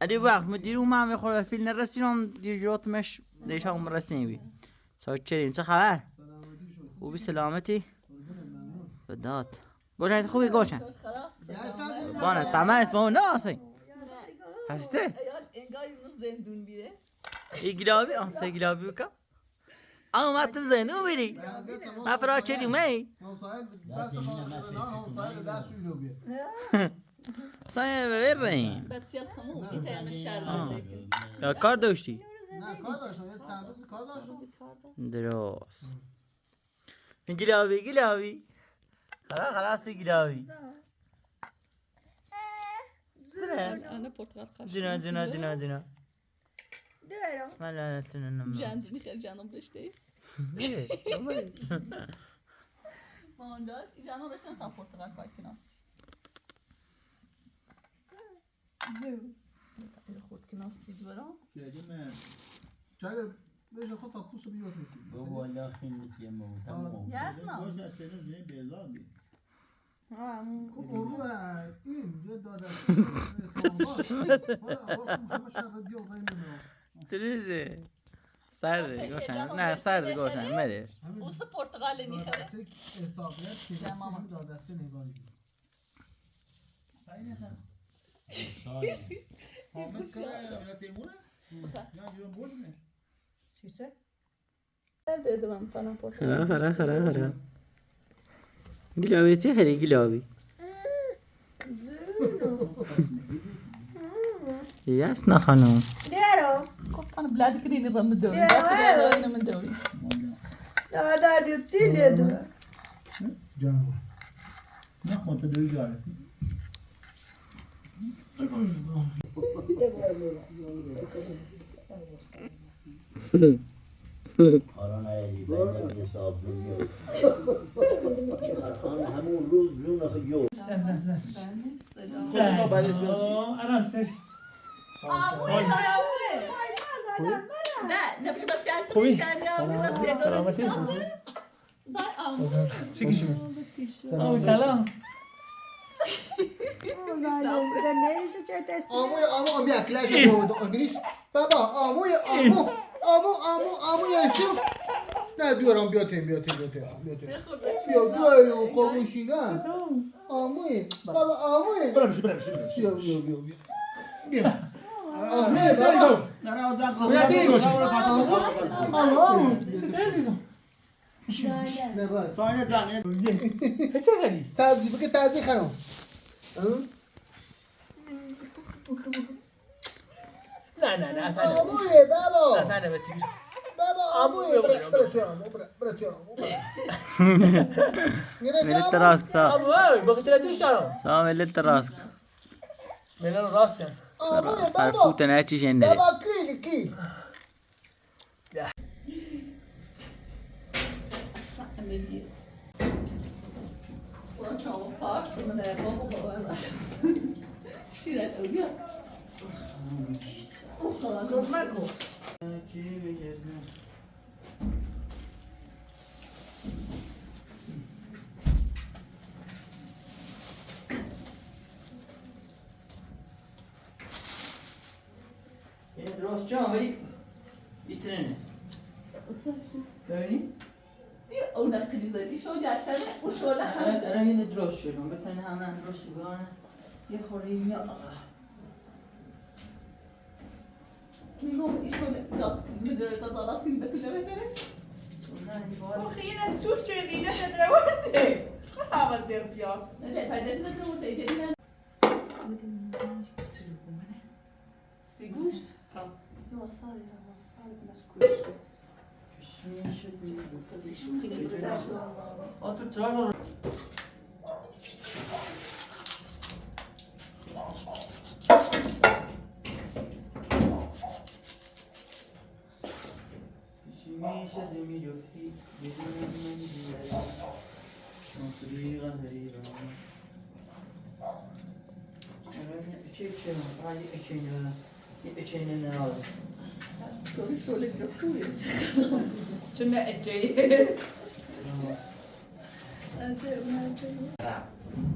ادي وقت مديرو ما میخوره فیل نرسیدم دیر جاتمش دیشا هم رسیدیم بی چاکریم چه خبر؟ خوبی سلامتی؟ بدات گوشن خوبی گوشن بانه طمع اسمه نه اصلا هسته؟ انگاری اون زندون بیره ای گلابی آنسه گلابی بکن اما ما تم زندون بیری ما فرا چلی می سایه ببریم بسیار خمو ایتا هم شهر یا کار داشتی؟ نه کار داشتم یه چند روزی کار داشتم درست گلابی خلاص گلابی انا پرتقال قش جنا دارم من لعنتونه نمیم جنزونی خیلی جانم بشته مامان داشت ای جانم بشتن تا پرتقال کار کناسی خورد کناسی جورا جاگه بشه خود تا پوست بیاد رسید بابا لا خیلی تیمو تمام یاسنا باشه سنو زنی بیزار بی خب اون این یه داده همه شهر بیاد رای نمیاد تریجه سرده گوشن نه سرده گوشن مریش اوس پرتقال نیخه دسته حسابیت که دسته همه دار دسته نگاری حامد کنه یا تیمونه یا جیرون بولمه چیشه؟ dedim ben falan portakal. خرا گلابی چه خری گلابی یاسنا خانم دارم Kopana blad krini ram dövün. Nasıl böyle من dövün. دادی تیلی دو جان نه خود دوی جاره حالا نیایی باید حساب دنیا آن همون روز بیون آخه یو خودتا بریز بیاسی Ne? Ne biçim basyan tırışkan ya. سلام نمیشه چه تستی آمو بیا کلاش بود انگلیس بابا آمو یاسو نه بیارم بیاتیم بیا خاموشی نه آموی بابا آموی بیا آموی بابا ساینه زنه سبزی بگه تازه خانم نه اصلا آموی بابا اصلا بتیر بابا آموی برات ملت راست سا سا ملت راست آموی فرفوت نچی جنده بابا کیل Ulan çabuk tartını da baba. Şiret öyle. O kadar. گفتم درست جان ولی ایترنه ببینی؟ اون خیلی شو گشتن او شوله هست. الان اینو درست شدم بتونه همه درست بگانه یه خوری یا میگم این شوله داست میداره داست کنی بتونه بتونه. خیلی چوب چه دیگه شده ورده خواهد در بیاست نه پدر نداره اون تیجی من. سیگوشت. یا سالی بلش کوش. تو چرا میشه دمی جفتی بدون من دیگری مصریقا هریبا اچه نه Skoro şöyle çok kuruyor. چون نه اجایی Acayip.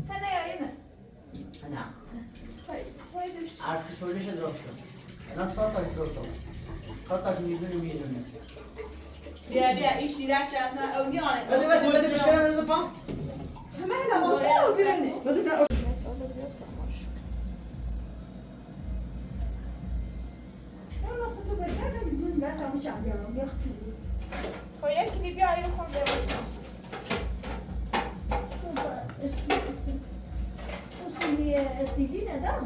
هنه یا اینه نعم طيب صايدش عرس شويش دروشو أنا صارت دروشو صارت ميزوني بیا ایش دیرک چه اصلا اونیانه بدي مشكلة من الزفاف همه نوازده و زیرنه بدي لا والله خطوبة هذا بدون ما تعمل شعبي خب یکی دی بیا اینو خون بباشم وصلي استيدينا ده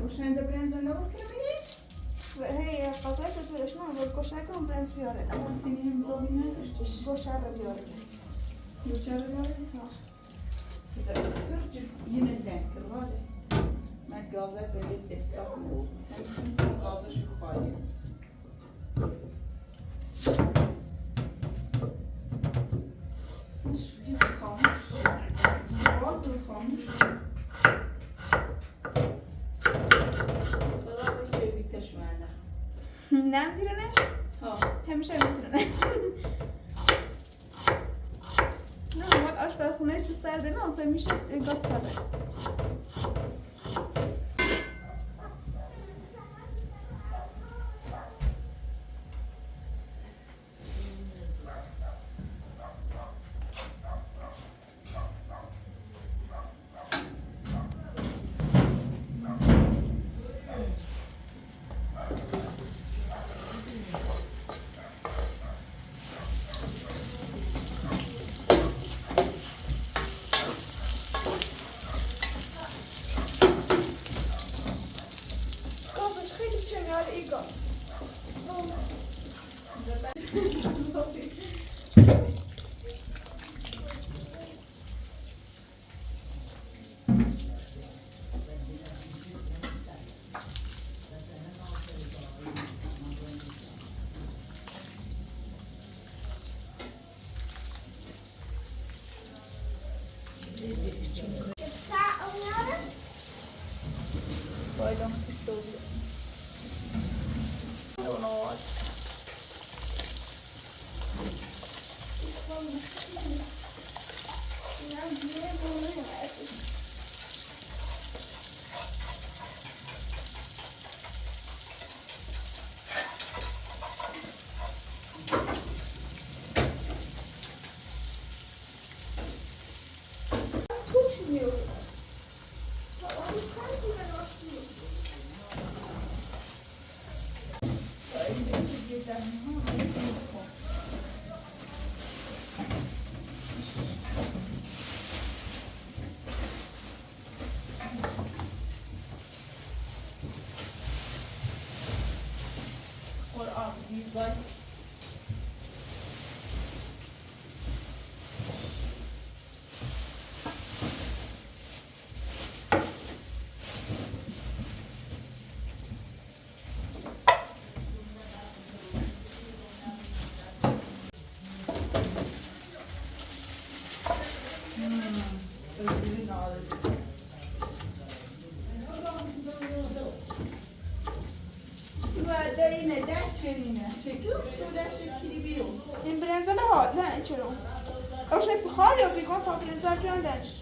وشنو ده برنز اللي هو كميني هي قصيت تقول شنو بالكوش هيكون برنس بيوري السنين مزومينها تشتش كوش هذا بيوري وشارة كده فرج ينلان كرواله ما جازت بدت استقبل جازة شو خالي مش في خاموش باز الخاموش خلاص كيف تشمعنا نعم ديرنا ها همیشه میسرنه نه وقت آشپزخونه چه سرده نه اونطور میشه گات کرده میاد ایگاس Pardon, pessoa. این برنزه نه نه چرا آشه بخار یا بیگان تا برنزه جاندش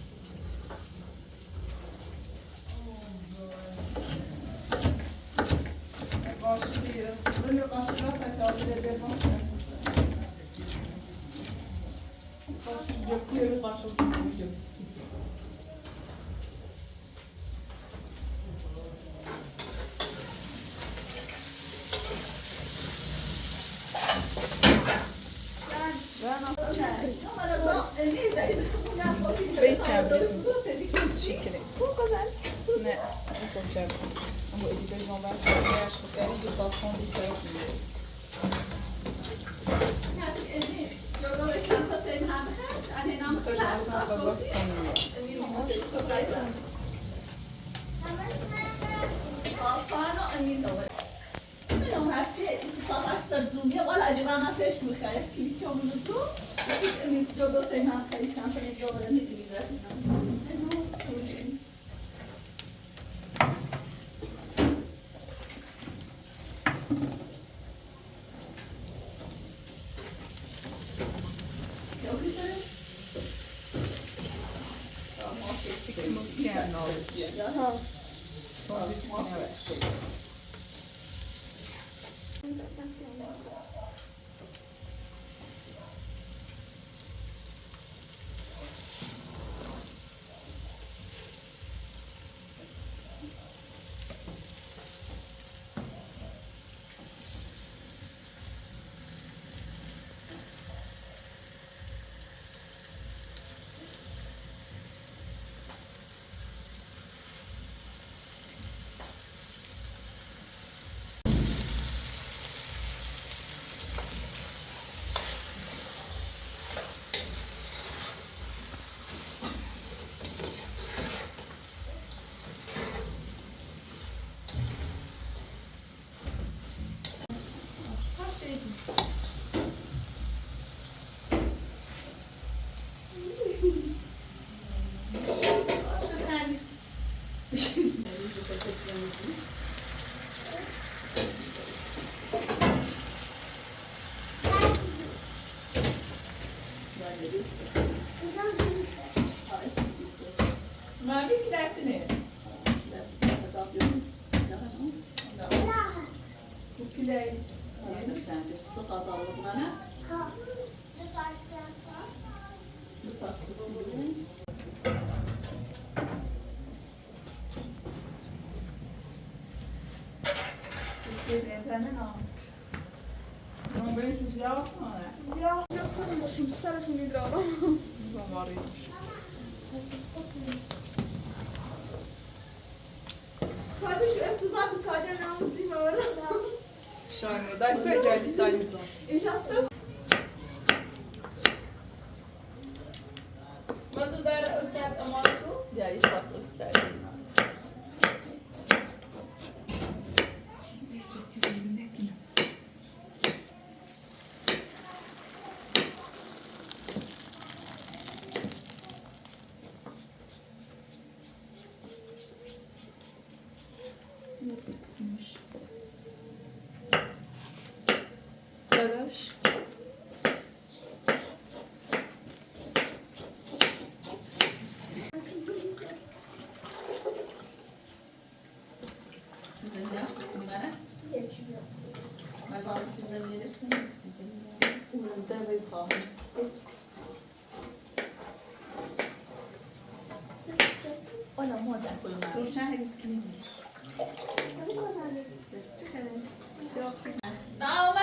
سرشون میدارم مریض میشه Kardeş şu eftuzak bir kardeş namıcıyım orada. Şahane. Daj kajadi tajnica. İnşaatı. Wat doe daar Oosterhuis allemaal toe? Ja, je schat Oostenrijk. Lavaş. Sizin de bunlara. Ben bazı sizden yedim. Burada ve kahve. Ona modern koyuyorlar. Roşan hepsi kimin? Daha var.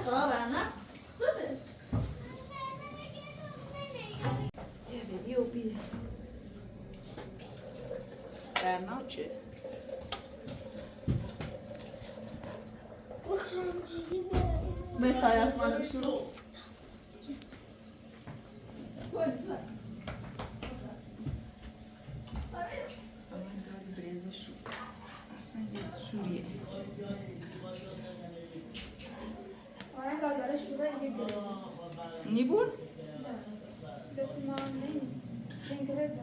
Daha var ana. Zaten. Veriyor bir. Bernatçı. Mesela yazmanı şu. Aman gari breze şu. Aslında Suriye. Bana kardeş şuraya gidiyor. Ne bu? Dokuma ne? Ben göremedim.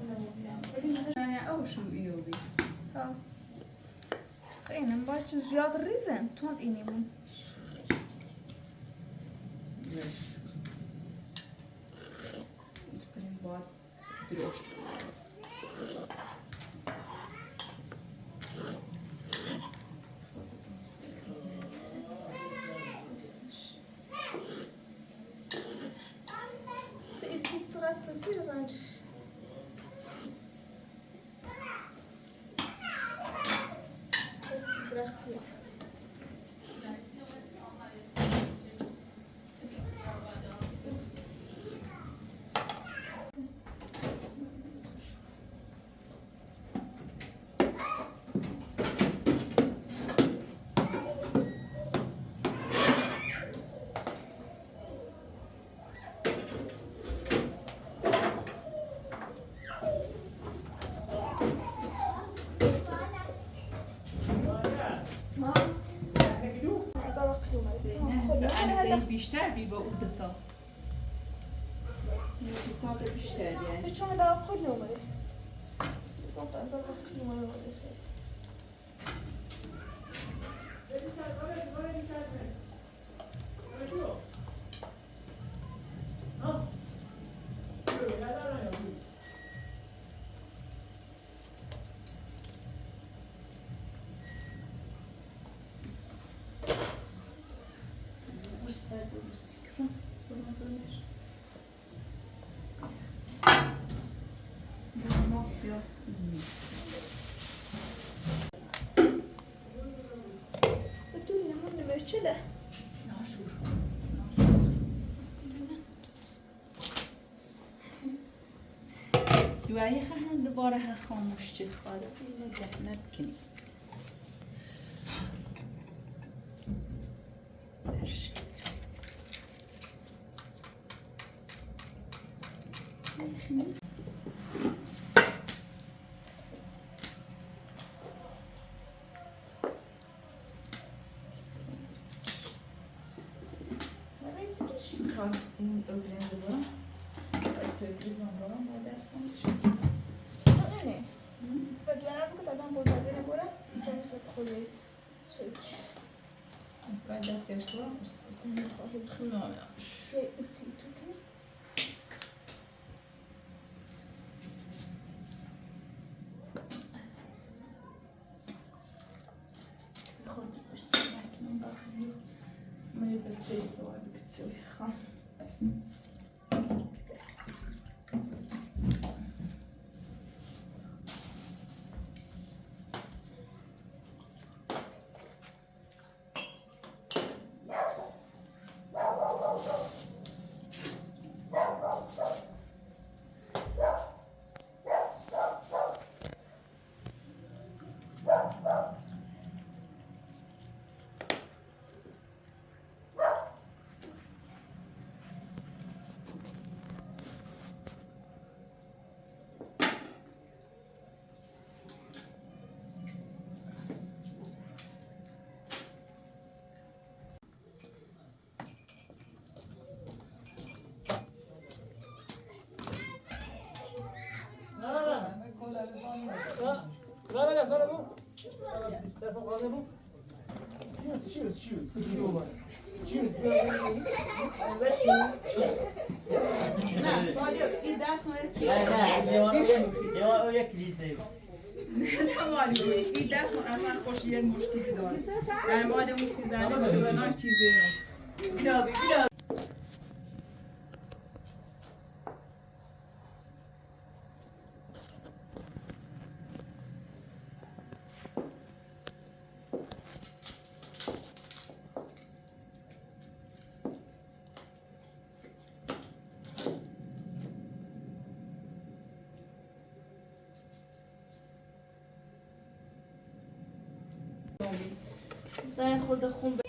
Yani o şu iyi oluyor. Tamam. Benim başı ziyade rizen. Tuant ini bu. Benim bat droş. Se ist zuerst viel rein. Das ist recht gut. Anne بیشتر بی با اودتا. اودتا بیشتر yani. Hiç ona daha koyuyor mu? Ondan da bakayım ona. Nasıl ya? بتقولي يا عمي مشكلة. Naşur. دوایی خواهند دوباره ها خاموش چه خواهد اینه جهنت کنی درش Kan این organize برام باید سرپریزم برام باید دستم چی نه. بدون بگو دادم برداره نبوده. جایی سر خوری. چه؟ باید دستیش برام بسید نمیخواهی. خیلی آمیش یه اوتی تو کنی. خود بسید نکنم بخیلی ما یه بچه استوار بکتوی خواهم نه سالی این دست نایه چی؟ نه او یک لیسته نمالی این دست اصلا خوشی مشکلی داره در مال اون 13 جواناش چیزی بیا سعی خورده خون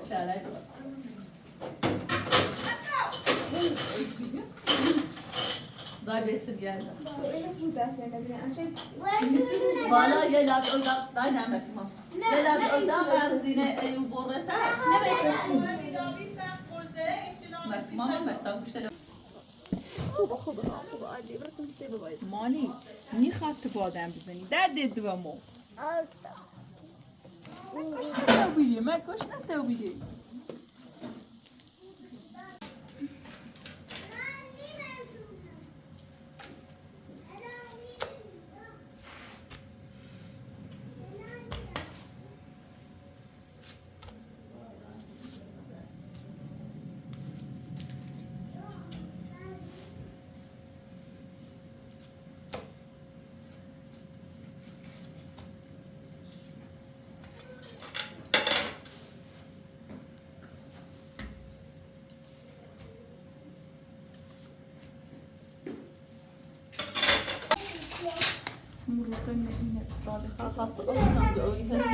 شرایط دای بیتن یه اینو بود دفعه نبینه انچه بالا یه لب اولا دای نمک ما یه لب اولا بنزینه ایو برتا نمیرسیم ماما مکتب گوشت خوبه عادی براتون چی بباید مانی میخواد تو بادم بزنی در دید و مو کش نتوبیدی من کش نتوبیدی مرتن اینه رابطه خاصة أصلاً قوي هسه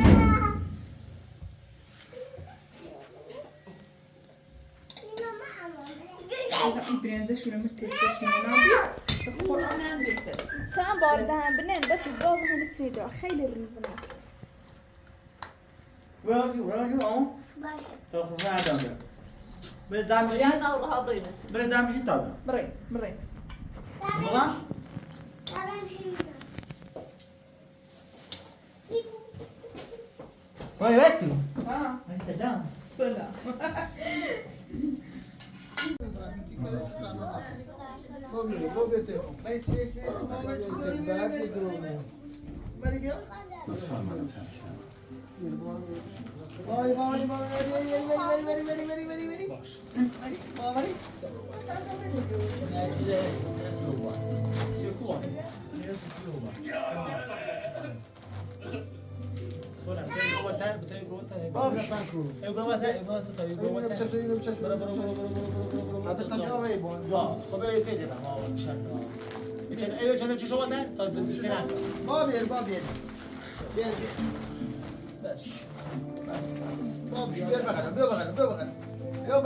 این برنزه شروع تستش می‌کنم القرآن هم بيكتب چند بار دهن بنن بکی باز هم سیجا خیلی ریزمه وراجو اون تو خفه عدم بره بره زمشی ويانا وراها بريدة بره زمشی تابه برای بابا وای وقتی وای سلام سلام بابا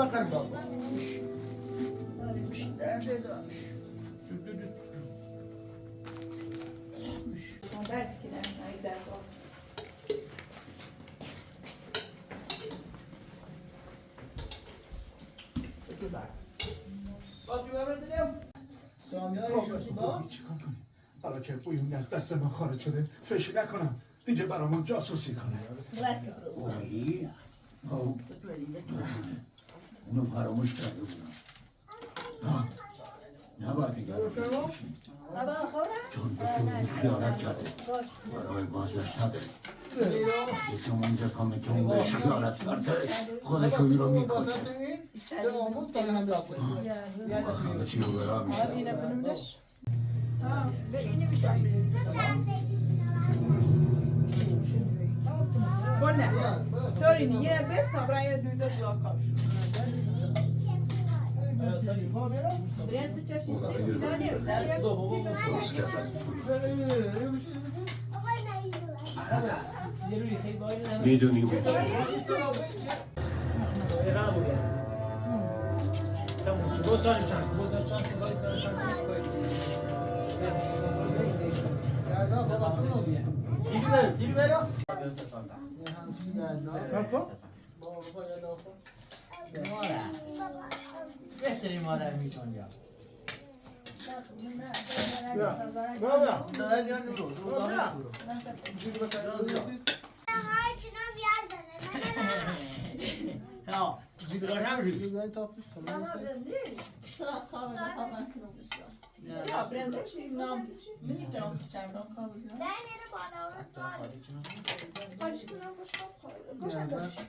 تلفن بری بیا بعد که نمی‌سنی در باز حالا که بویون از دست من خارج شده فکر نکنم دیگه برامون جاسوسی کنه ركب راسه ولی اونو فراموش کرده بودم نباید دیگه چون به تو خیانت کرده برای بازش نداره یکی اونجا کامه که اون بهش خیانت کرده خودش رو رو میکنه همه چی رو برا میشه بله طوری یه بر تا برای دویده زاکاب شد برنز چشی میدونی بهترین مادر میتون یا صراحة قابل طبعا كانوا بيشتغلوا سیاه برنزش نام میتونم چند نام کابل خواهش کنم گوشم داشت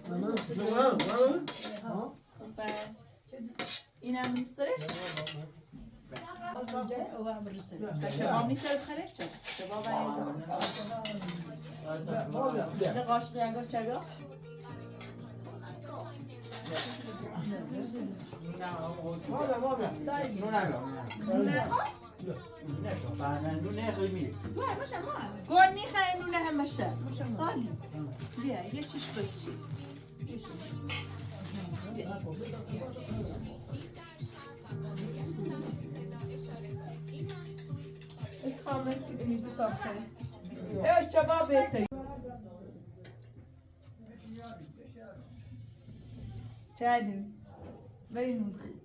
اینم نیستش شباب نیستش خرید شد شباب ده قاشق ينقش شباب گونی خیلی نونه همشه سالی بیا یه چیش بس شی متى دو طاقة ايش شباب بيتي شادي بينهم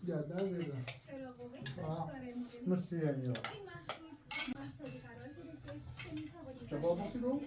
Ya neredeydi? Nasıl yani ya? Cevap nasıl o?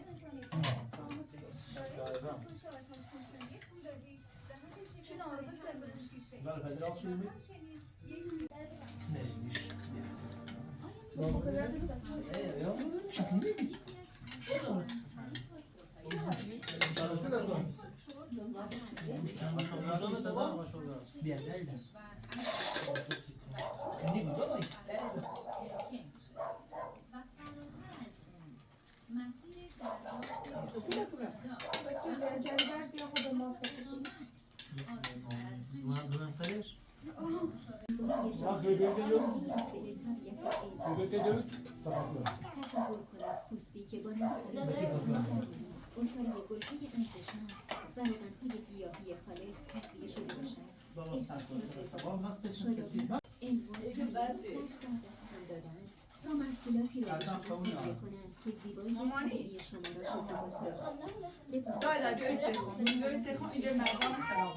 تصور کند پوستی که با اصاره گلهای انتشار و روغنهای گیاهی خالص تغذیه شده باشد احساس شادابی امروز دست در دست هم دادن تا محصولاتی را تهیه کنند که زیبایی طبیعی شما را شکوفا سازد دادا بیایید تکون اینجا مردم خراب